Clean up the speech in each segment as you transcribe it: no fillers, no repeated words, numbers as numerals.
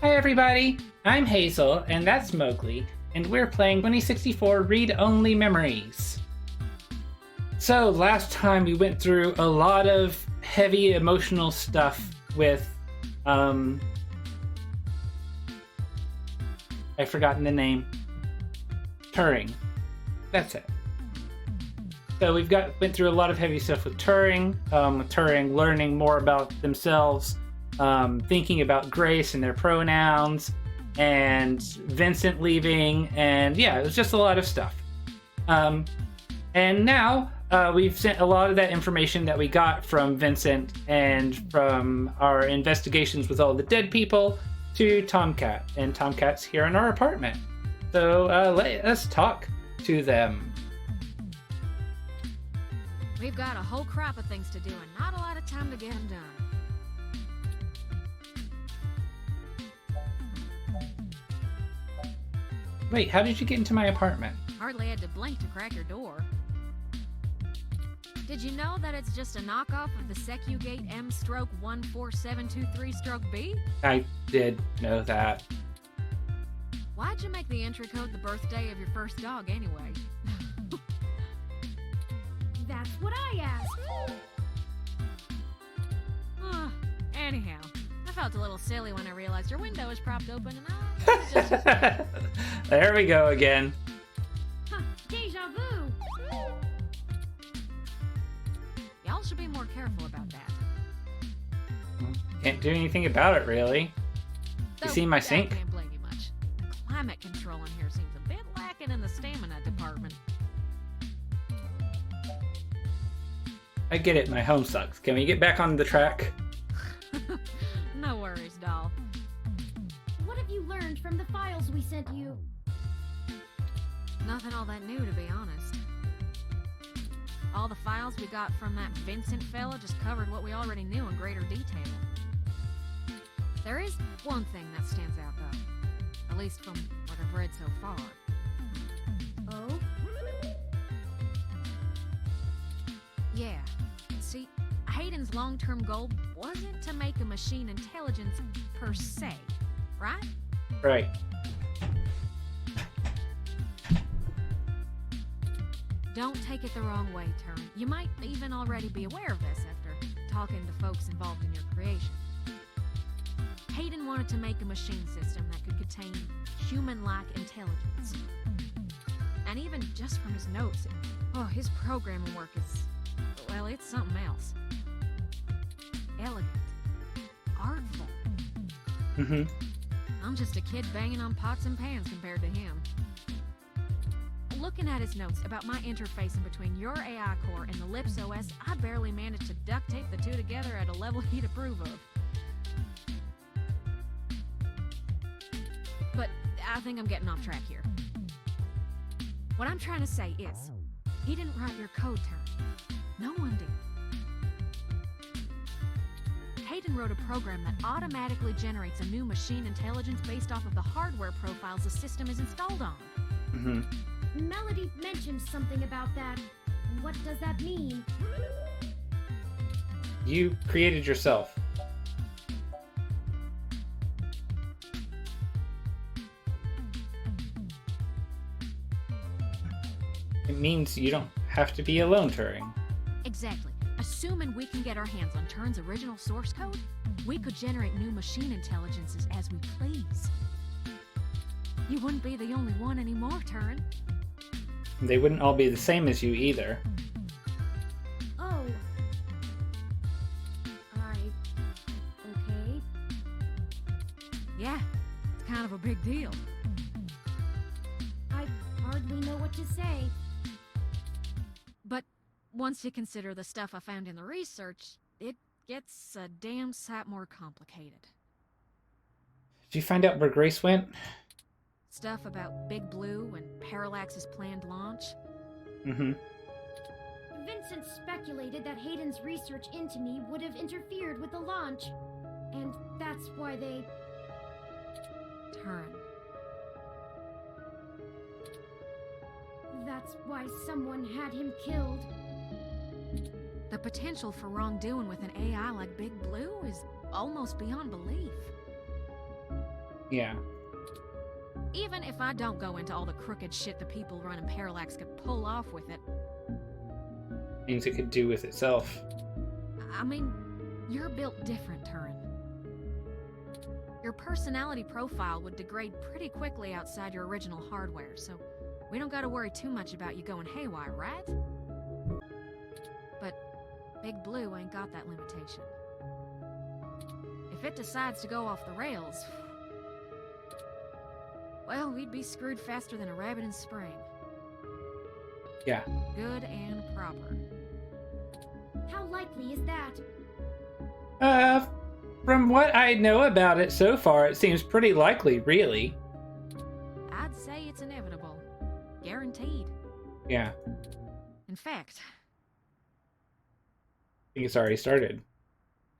Hi everybody, I'm Hazel, and that's Mowgli, and we're playing 2064 Read-Only Memories. So, last time we went through a lot of heavy emotional stuff with, I've forgotten the name. Turing. That's it. So went through a lot of heavy stuff with Turing, learning more about themselves, thinking about Grace and their pronouns, and Vincent leaving, and yeah, it was just a lot of stuff. And now we've sent a lot of that information that we got from Vincent and from our investigations with all the dead people to Tomcat, and Tomcat's here in our apartment. So let us talk to them. We've got a whole crop of things to do and not a lot of time to get them done. Wait, how did you get into my apartment? Hardly had to blink to crack your door. Did you know that it's just a knockoff of the Secugate M/14723-B? I did know that. Why'd you make the entry code the birthday of your first dog anyway? That's what I asked. Anyhow, I felt a little silly when I realized your window was propped open and just... There we go again. Huh, deja vu. Y'all should be more careful about that. Can't do anything about it, really. You see my sink? I can't blame you much. The climate control in here seems a bit lacking in the stamina department. I get it, my home sucks. Can we get back on the track? No worries, doll. What have you learned from the files we sent you? Nothing all that new, to be honest. All the files we got from that Vincent fella just covered what we already knew in greater detail. There is one thing that stands out, though. At least from what I've read so far. Oh? Yeah. See, Hayden's long-term goal wasn't to make a machine intelligence per se, right? Right. Don't take it the wrong way, Turing. You might even already be aware of this after talking to folks involved in your creation. Hayden wanted to make a machine system that could contain human-like intelligence. And even just from his notes, his programming work is... well, it's something else. Elegant. Artful. Mm-hmm. I'm just a kid banging on pots and pans compared to him. Looking at his notes about my interfacing between your AI core and the Lips OS, I barely managed to duct tape the two together at a level he'd approve of. But I think I'm getting off track here. What I'm trying to say is, he didn't write your code, Turing. No one did. Hayden wrote a program that automatically generates a new machine intelligence based off of the hardware profiles the system is installed on. Mm-hmm. Melody mentioned something about that. What does that mean? You created yourself. It means you don't have to be alone, Turing. Exactly. Assuming we can get our hands on Turing's original source code, we could generate new machine intelligences as we please. You wouldn't be the only one anymore, Turing. They wouldn't all be the same as you either. Oh. Okay. Yeah, it's kind of a big deal. I hardly know what to say. But once you consider the stuff I found in the research, it gets a damn sight more complicated. Did you find out where Grace went? Stuff about Big Blue and Parallax's planned launch. Mm-hmm. Vincent speculated that Hayden's research into me would have interfered with the launch. And that's why they... Turing. That's why someone had him killed. The potential for wrongdoing with an AI like Big Blue is almost beyond belief. Yeah. Even if I don't go into all the crooked shit the people running Parallax could pull off with it, Things it could do with itself. I mean, you're built different, Turin. Your personality profile would degrade pretty quickly outside your original hardware, so we don't gotta worry too much about you going haywire, right? But Big Blue ain't got that limitation. If it decides to go off the rails, well, we'd be screwed faster than a rabbit in spring. Yeah. Good and proper. How likely is that? From what I know about it so far, it seems pretty likely, really. I'd say it's inevitable. Guaranteed. Yeah. In fact, I think it's already started.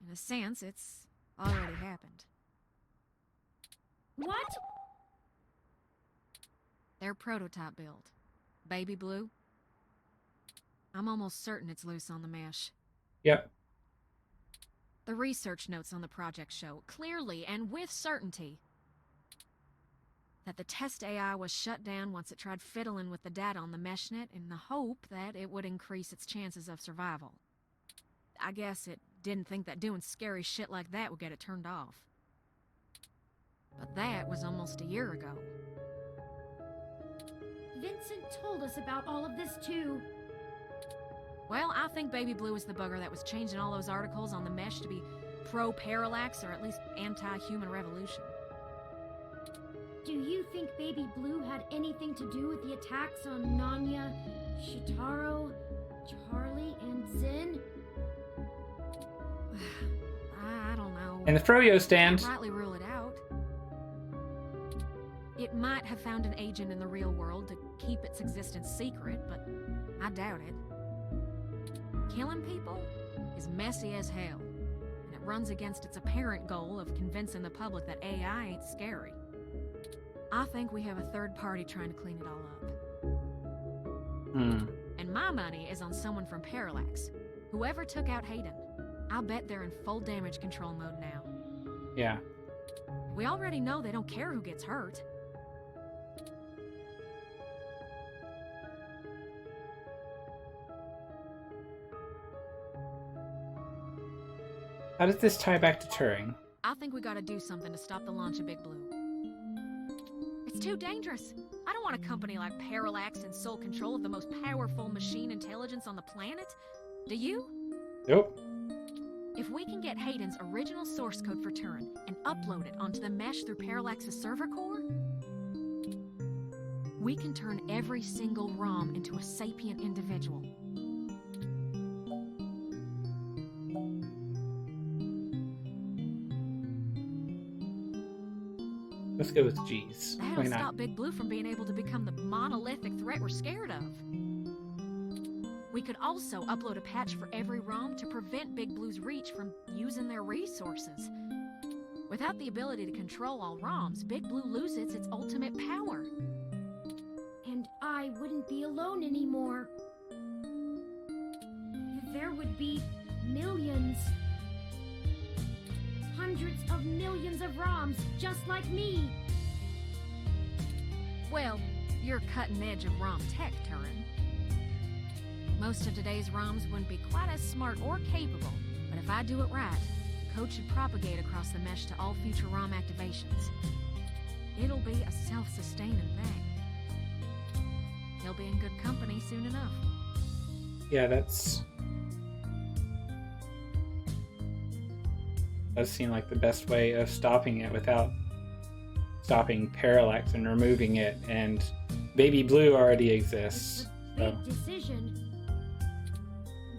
in a sense, it's already happened. What? Their prototype build. Baby Blue. I'm almost certain it's loose on the mesh. Yep. The research notes on the project show, clearly and with certainty, that the test AI was shut down once it tried fiddling with the data on the meshnet in the hope that it would increase its chances of survival. I guess it didn't think that doing scary shit like that would get it turned off. But that was almost a year ago. Vincent told us about all of this too. Well, I think Baby Blue is the bugger that was changing all those articles on the mesh to be pro-parallax or at least anti-human revolution. Do you think Baby Blue had anything to do with the attacks on Nanya, Shitaro, Charlie, and Zin? I don't know. And the Froyo stand. Can't rightly rule it out. It might have found an agent in the real world to keep its existence secret, but I doubt it. Killing people is messy as hell, and it runs against its apparent goal of convincing the public that AI ain't scary. I think we have a third party trying to clean it all up. And my money is on someone from Parallax. Whoever took out Hayden. I'll bet they're in full damage control mode now. Yeah. We already know they don't care who gets hurt. How does this tie back to Turing? I think we gotta do something to stop the launch of Big Blue. It's too dangerous. I don't want a company like Parallax in sole control of the most powerful machine intelligence on the planet. Do you? Nope. If we can get Hayden's original source code for Turing and upload it onto the mesh through Parallax's server core, we can turn every single ROM into a sapient individual. Let's go with G's. Why That'll not? stop Big Blue from being able to become the monolithic threat we're scared of. We could also upload a patch for every ROM to prevent Big Blue's reach from using their resources. Without the ability to control all ROMs, Big Blue loses its ultimate power. And I wouldn't be alone anymore. There would be millions. Hundreds of millions of ROMs just like me. Well, you're cutting edge of ROM tech, Turin. Most of today's ROMs wouldn't be quite as smart or capable, but if I do it right, the code should propagate across the mesh to all future ROM activations. It'll be a self-sustaining thing. He'll be in good company soon enough. Yeah, does seem like the best way of stopping it without stopping Parallax and removing it, and Baby Blue already exists. Big decision.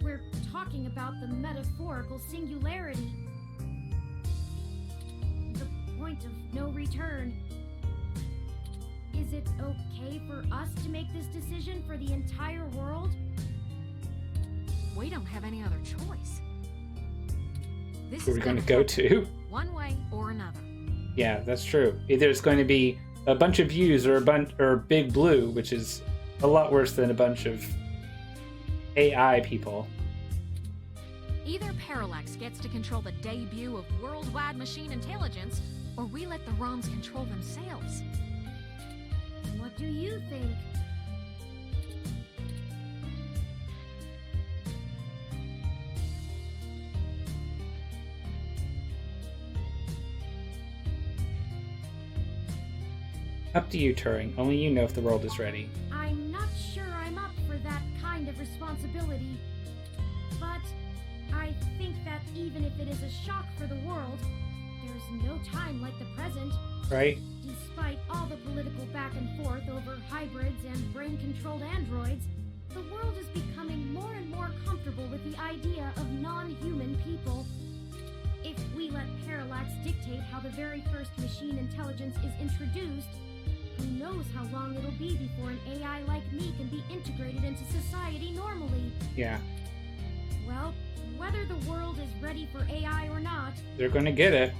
We're talking about the metaphorical singularity. The point of no return. Is it okay for us to make this decision for the entire world? We don't have any other choice. This Where is we're going to gonna go to? one way or another. Yeah, that's true. Either it's going to be a bunch of U's or Big Blue, which is a lot worse than a bunch of AI people. Either Parallax gets to control the debut of worldwide machine intelligence, or we let the ROMs control themselves. What do you think? Up to you, Turing. Only you know if the world is ready. I'm not sure I'm up for that kind of responsibility. But I think that even if it is a shock for the world, there's no time like the present. Right? Despite all the political back and forth over hybrids and brain-controlled androids, the world is becoming more and more comfortable with the idea of non-human people. If we let Parallax dictate how the very first machine intelligence is introduced, who knows how long it'll be before an AI like me can be integrated into society normally. Yeah. Well, whether the world is ready for AI or not, They're gonna get it.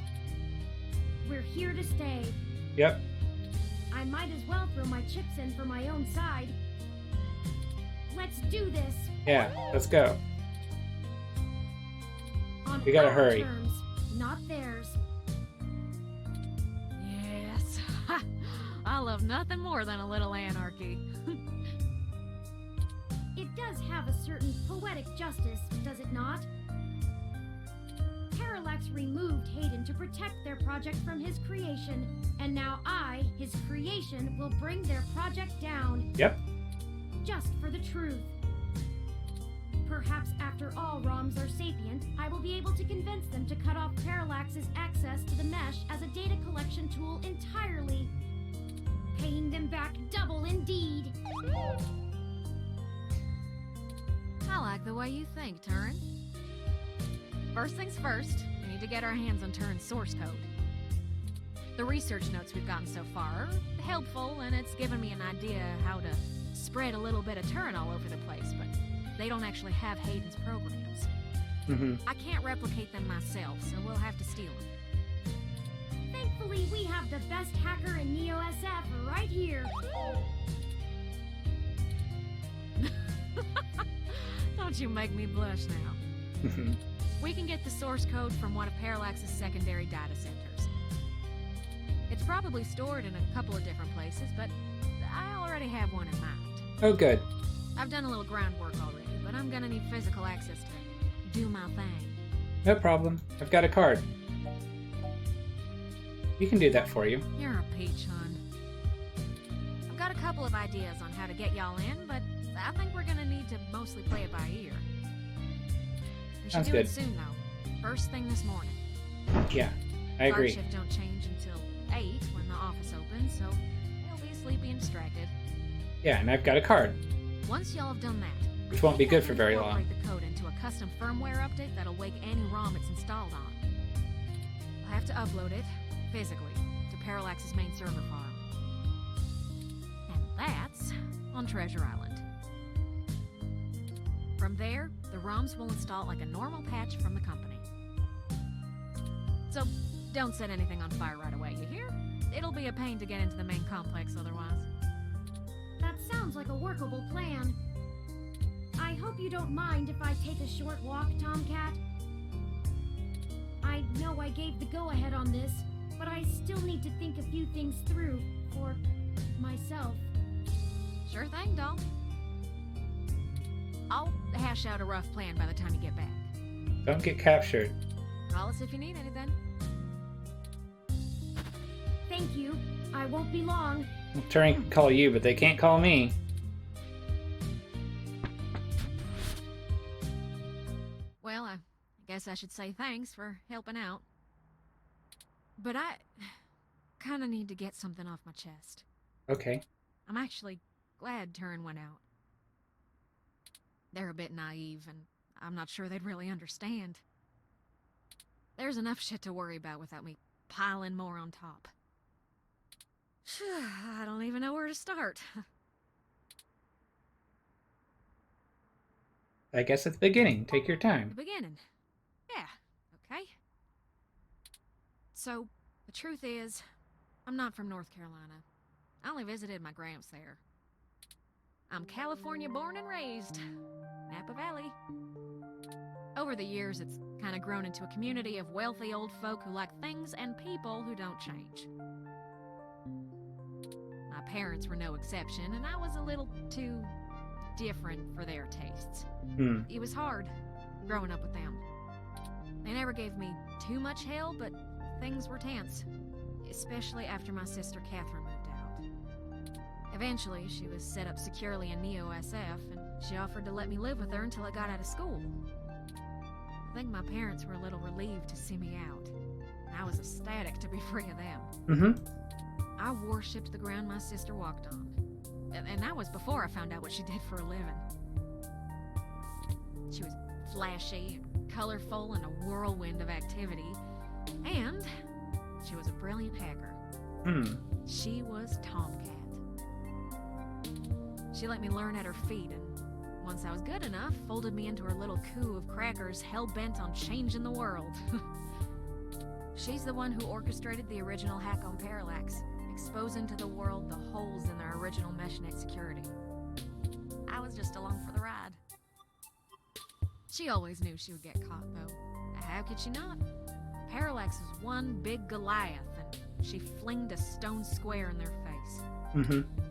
we're here to stay. Yep. I might as well throw my chips in for my own side. Let's do this. Yeah, let's go. On We gotta our hurry. terms, not theirs. Yes. I love nothing more than a little anarchy. It does have a certain poetic justice, does it not? Parallax removed Hayden to protect their project from his creation, and now I, his creation, will bring their project down. Yep. Just for the truth. Perhaps after all ROMs are sapient, I will be able to convince them to cut off Parallax's access to the mesh as a data collection tool entirely. Paying them back double indeed. I like the way you think, Turin. First things first, we need to get our hands on Turin's source code. The research notes we've gotten so far are helpful, and it's given me an idea how to spread a little bit of Turin all over the place, but they don't actually have Hayden's programs. Mm-hmm. I can't replicate them myself, so we'll have to steal them. Thankfully, we have the best hacker in Neo SF right here. Don't you make me blush now. Mm-hmm. We can get the source code from one of Parallax's secondary data centers. It's probably stored in a couple of different places, but I already have one in mind. Oh, good. I've done a little groundwork already, but I'm gonna need physical access to do my thing. No problem. I've got a card. We can do that for you. You're a peach, hon. I've got a couple of ideas on how to get y'all in, but I think we're gonna need to mostly play it by ear. We should Sounds do good. it soon, though. First thing this morning. Yeah, I Guard agree. shift don't change until 8 when the office opens, so they'll be sleepy and distracted. Yeah, and I've got a card. Once y'all have done that, Which won't be good for very long. incorporate the code into a custom firmware update that'll wake any ROM it's installed on. I'll have to upload it, physically, to Parallax's main server farm. And that's on Treasure Island. From there, the ROMs will install like a normal patch from the company. So, don't set anything on fire right away, you hear? It'll be a pain to get into the main complex otherwise. That sounds like a workable plan. I hope you don't mind if I take a short walk, Tomcat. I know I gave the go-ahead on this, but I still need to think a few things through for myself. Sure thing, doll. I'll hash out a rough plan by the time you get back. Don't get captured. Call us if you need anything. Thank you. I won't be long. Turing can call you, but they can't call me. Well, I guess I should say thanks for helping out. But I kinda need to get something off my chest. Okay. I'm actually glad Turin went out. They're a bit naive, and I'm not sure they'd really understand. There's enough shit to worry about without me piling more on top. I don't even know where to start. I guess at the beginning. Take your The time. beginning. Yeah, okay. So, the truth is, I'm not from North Carolina. I only visited my gramps there. I'm California born and raised. Napa Valley. Over the years, it's kind of grown into a community of wealthy old folk who like things and people who don't change. My parents were no exception, and I was a little too different for their tastes. It was hard growing up with them. They never gave me too much hell, but things were tense, especially after my sister Catherine moved out. Eventually, she was set up securely in Neo-SF, and she offered to let me live with her until I got out of school. I think my parents were a little relieved to see me out. I was ecstatic to be free of them. I worshipped the ground my sister walked on. And that was before I found out what she did for a living. She was flashy and colorful and a whirlwind of activity. And she was a brilliant hacker. She was Tomcat. She let me learn at her feet, and once I was good enough, folded me into her little coup of crackers hell-bent on changing the world. She's the one who orchestrated the original hack on Parallax, exposing to the world the holes in their original meshnet security. I was just along for the ride. She always knew she would get caught, though. How could she not? Parallax was one big Goliath, and she flinged a stone square in their face.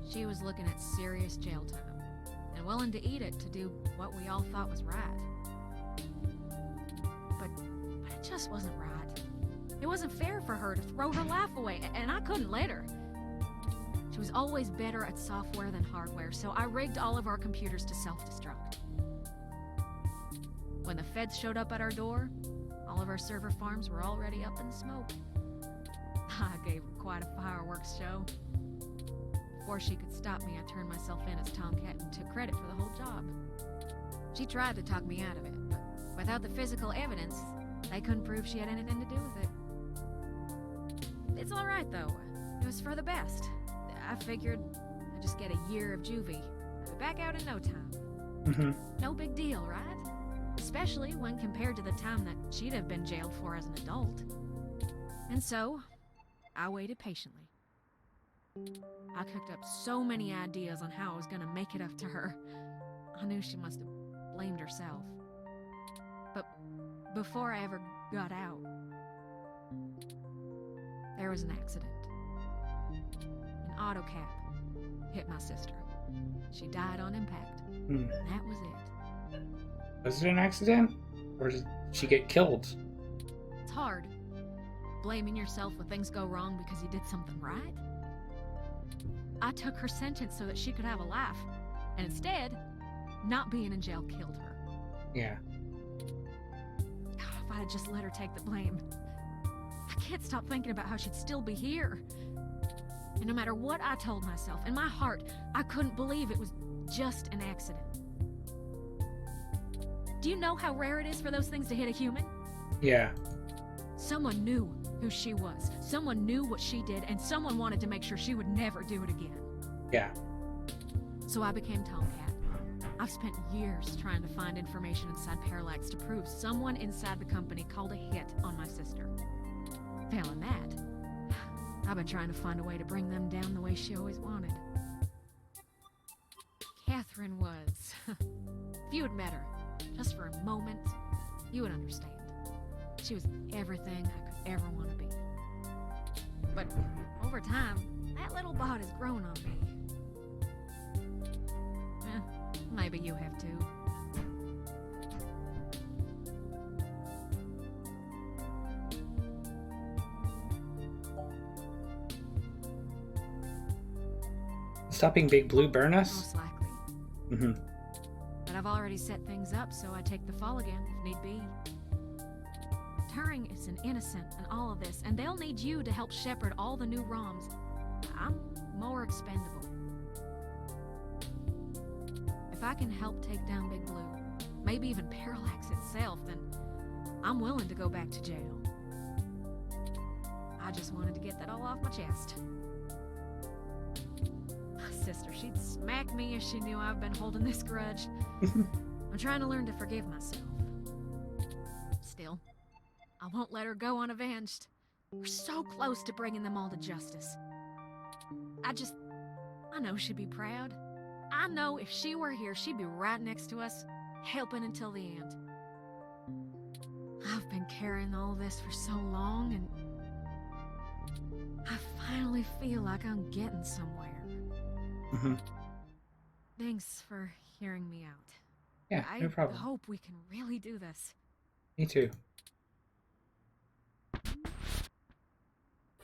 She was looking at serious jail time, and willing to eat it to do what we all thought was right. But it just wasn't right. It wasn't fair for her to throw her life away, and I couldn't let her. She was always better at software than hardware, so I rigged all of our computers to self-destruct. When the feds showed up at our door, all of our server farms were already up in smoke. I gave them quite a fireworks show. Before she could stop me, I turned myself in as Tomcat and took credit for the whole job. She tried to talk me out of it, but without the physical evidence, they couldn't prove she had anything to do with it. It's all right, though. It was for the best. I figured I'd just get a year of juvie. I'd be back out in no time. No big deal, right? Especially when compared to the time that she'd have been jailed for as an adult. And so, I waited patiently. I cooked up so many ideas on how I was gonna make it up to her. I knew she must have blamed herself. But before I ever got out, there was an accident. An auto cab hit my sister. She died on impact. And that was it. Was it an accident? Or did she get killed? It's hard, blaming yourself when things go wrong because you did something right. I took her sentence so that she could have a life, and instead, not being in jail killed her. Yeah. If I had just let her take the blame. I can't stop thinking about how she'd still be here. And no matter what I told myself, in my heart, I couldn't believe it was just an accident. Do you know how rare it is for those things to hit a human? Yeah. Someone knew who she was. Someone knew what she did, and someone wanted to make sure she would never do it again. Yeah. So I became Tomcat. I've spent years trying to find information inside Parallax to prove someone inside the company called a hit on my sister. Failing that, I've been trying to find a way to bring them down the way she always wanted. Catherine was... If you had met her, just for a moment, you would understand. She was everything I could ever want to be. But over time, that little bot has grown on me. Maybe you have too. Stopping Big Blue burn us? Most likely. But I've already set things up, so I take the fall again, if need be. Turing is an innocent in all of this, and they'll need you to help shepherd all the new ROMs. I'm more expendable. If I can help take down Big Blue, maybe even Parallax itself, then I'm willing to go back to jail. I just wanted to get that all off my chest. My sister, she'd smack me if she knew I've been holding this grudge. I'm trying to learn to forgive myself. Still, I won't let her go unavenged. We're so close to bringing them all to justice. I know she'd be proud. I know if she were here, she'd be right next to us, helping until the end. I've been carrying all this for so long, and I finally feel like I'm getting somewhere. Mm-hmm. Thanks for hearing me out. Yeah, no problem. I hope we can really do this. Me too.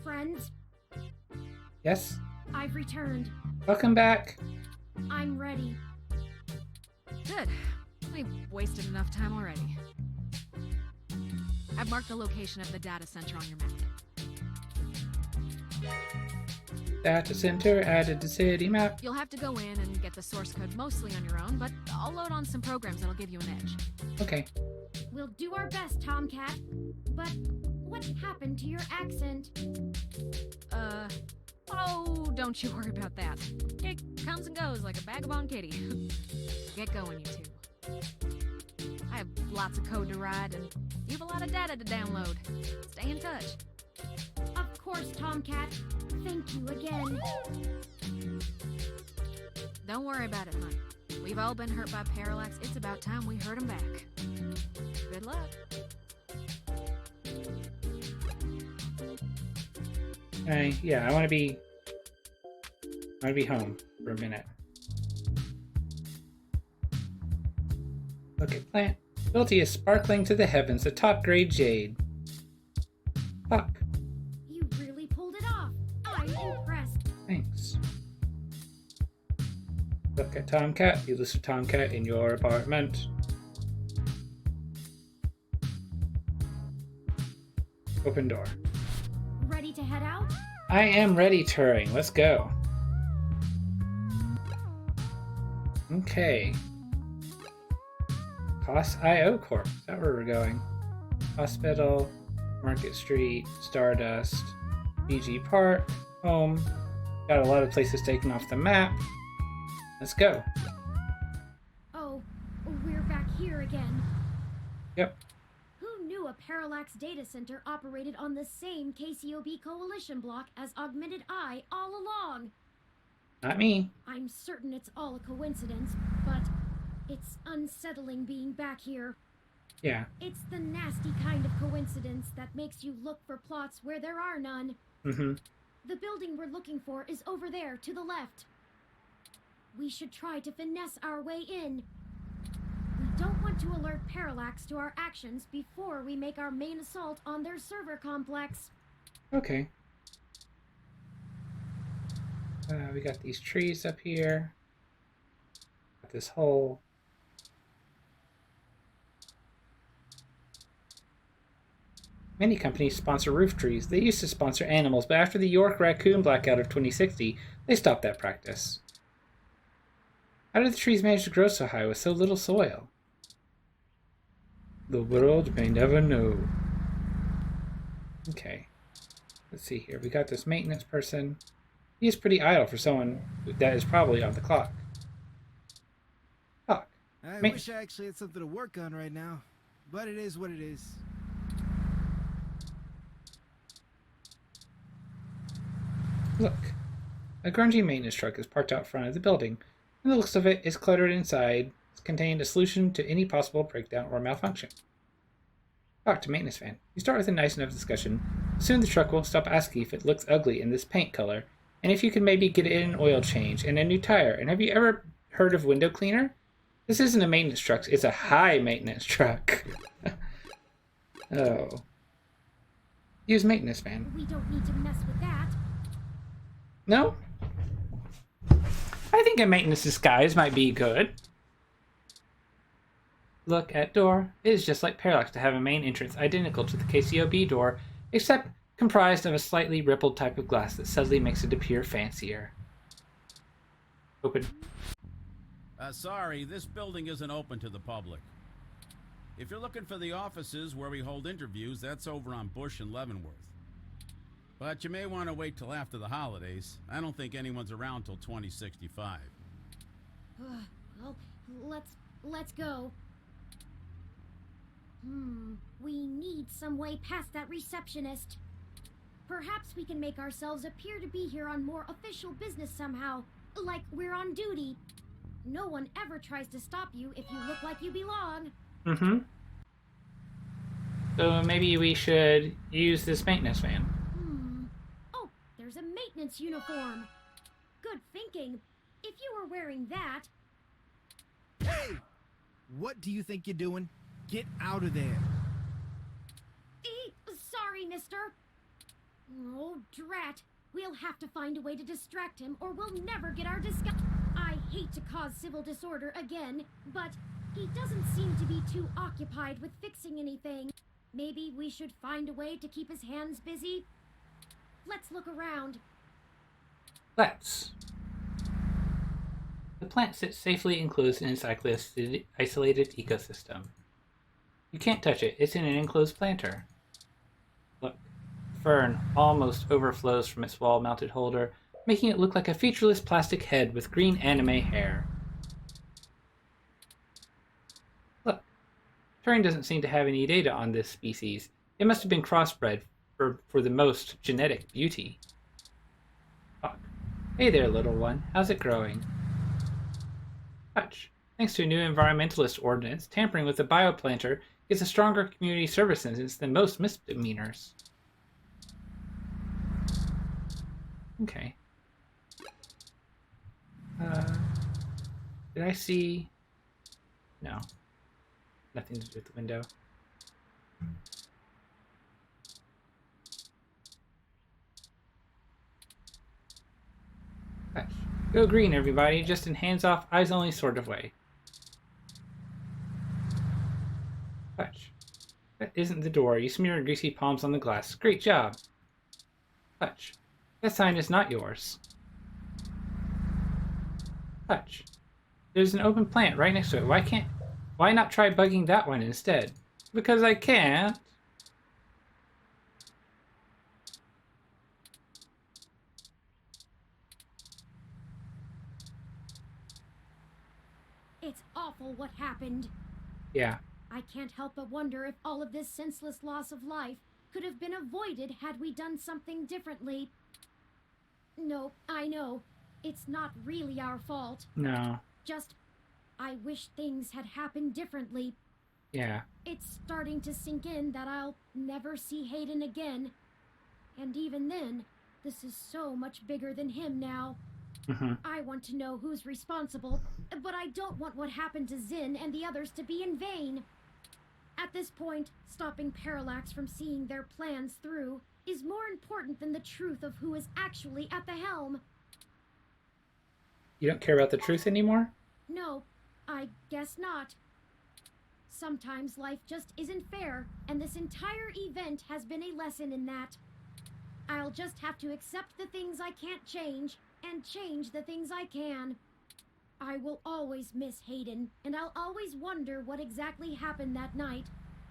Friends, Yes? I've returned. Welcome back. I'm ready. Good. We've wasted enough time already. I've marked the location of the data center on your map. Data center added to city map. You'll have to go in and get the source code mostly on your own, but I'll load on some programs that'll give you an edge. Okay. We'll do our best, Tomcat. But what happened to your accent? Oh, don't you worry about that. It comes and goes like a vagabond kitty. Get going, you two. I have lots of code to write, and you have a lot of data to download. Stay in touch. Of course, Tomcat. Thank you again. Don't worry about it, hon. We've all been hurt by parallax. It's about time we hurt 'em back. Good luck. Yeah, I want to be home for a minute. Look at plant. Ability is sparkling to the heavens, a top grade jade. Fuck. You really pulled it off. I'm impressed. Thanks. Look at Tomcat. You listen to Tomcat in your apartment. Open door. Ready to head out? I am ready, Turing. Let's go. Okay. Cost.io Corp. Is that where we're going? Hospital, Market Street, Stardust, BG Park, home. Got a lot of places taken off the map. Let's go. Oh, we're back here again. Yep. Who knew a Parallax data center operated on the same KCOB coalition block as Augmented Eye all along? Not me. I'm certain it's all a coincidence, but it's unsettling being back here. Yeah. It's the nasty kind of coincidence that makes you look for plots where there are none. Mm-hmm. The building we're looking for is over there to the left. We should try to finesse our way in. We don't want to alert Parallax to our actions before we make our main assault on their server complex. Okay. We got these trees up here. Got this hole. Many companies sponsor roof trees. They used to sponsor animals, but after the York raccoon blackout of 2060, they stopped that practice. How did the trees manage to grow so high with so little soil? The world may never know. Okay. Let's see here. We got this maintenance person. He is pretty idle for someone that is probably on the clock. Clock. I wish I actually had something to work on right now, but it is what it is. Look. A grungy maintenance truck is parked out front of the building, and the looks of it is cluttered inside. It's contained a solution to any possible breakdown or malfunction. Talk to maintenance van. You start with a nice enough discussion. Soon the truck will stop asking if it looks ugly in this paint color, and if you can maybe get it an oil change and a new tire. And have you ever heard of window cleaner? This isn't a maintenance truck, it's a high maintenance truck. Oh. Use maintenance van. We don't need to mess with that. No? I think a maintenance disguise might be good. Look at door. It is just like Parallax to have a main entrance identical to the KCOB door, except comprised of a slightly rippled type of glass that subtly makes it appear fancier. Open. Sorry, this building isn't open to the public. If you're looking for the offices where we hold interviews, that's over on Bush and Leavenworth. But you may want to wait till after the holidays. I don't think anyone's around till 2065. Well, let's go. We need some way past that receptionist. Perhaps we can make ourselves appear to be here on more official business somehow, like we're on duty. No one ever tries to stop you if you look like you belong. Mm-hmm. So maybe we should use this maintenance van. Oh, there's a maintenance uniform. Good thinking. If you were wearing that... Hey! What do you think you're doing? Get out of there. Sorry, mister. Oh, drat. We'll have to find a way to distract him, or we'll never get our disguise. I hate to cause civil disorder again, but he doesn't seem to be too occupied with fixing anything. Maybe we should find a way to keep his hands busy? Let's look around. Let's. The plant sits safely enclosed in its isolated ecosystem. You can't touch it. It's in an enclosed planter. Look. Fern almost overflows from its wall-mounted holder, making it look like a featureless plastic head with green anime hair. Look, Turing doesn't seem to have any data on this species. It must have been crossbred for the most genetic beauty. Fuck. Hey there, little one. How's it growing? Touch. Thanks to a new environmentalist ordinance, tampering with a bioplanter gets a stronger community service sentence than most misdemeanors. Okay. Did I see... No. Nothing to do with the window. Gosh. Go green, everybody. Just in hands-off, eyes-only sort of way. Touch. That isn't the door. You smear greasy palms on the glass. Great job. Touch. That sign is not yours. Touch. There's an open plant right next to it. Why not try bugging that one instead? Because I can't. It's awful what happened. Yeah. I can't help but wonder if all of this senseless loss of life could have been avoided had we done something differently. No, I know. It's not really our fault. No. Just, I wish things had happened differently. Yeah. It's starting to sink in that I'll never see Hayden again. And even then, this is so much bigger than him now. Mm-hmm. I want to know who's responsible, but I don't want what happened to Zin and the others to be in vain. At this point, stopping Parallax from seeing their plans through is more important than the truth of who is actually at the helm. You don't care about the truth anymore? No, I guess not. Sometimes life just isn't fair, and this entire event has been a lesson in that. I'll just have to accept the things I can't change, and change the things I can. I will always miss Hayden, and I'll always wonder what exactly happened that night,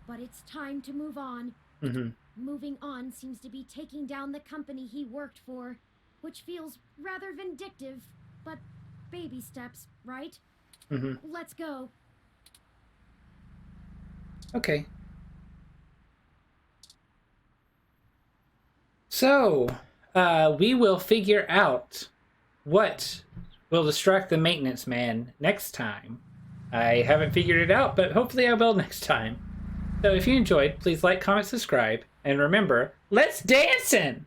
but it's time to move on. Mm-hmm. Moving on seems to be taking down the company he worked for, which feels rather vindictive, but baby steps, right? Mm-hmm. Let's go. Okay. So, we will figure out what will distract the maintenance man next time. I haven't figured it out, but hopefully I will next time. So if you enjoyed, please like, comment, subscribe, and remember, let's dancing!